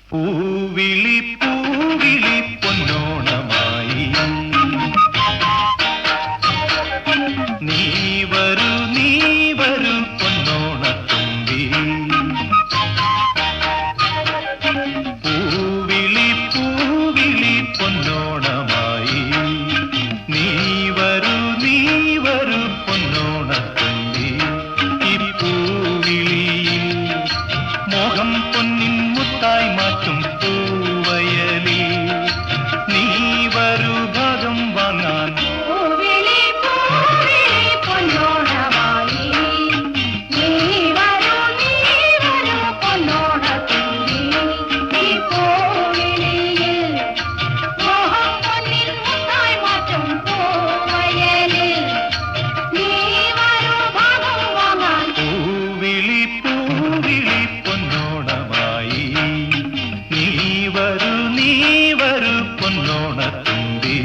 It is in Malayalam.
പൂവിളി പൂവിളി പൊന്നോണമായി നീ വരൂ പൊന്നോണത്തുമ്പി പൂവിളി പൂവിളി പൊന്നോണമായി നീ വരൂ പൊന്നോണത്തുമ്പി ഈ പൂവിളിയിൽ മോഹം പൊന്നിൻ മുത്തായി മാറ്റും പൂവയലിൽ നീ വരൂ ഭാഗം വാങ്ങാൻ നീ വരൂ പൊന്നോണത്തുമ്പി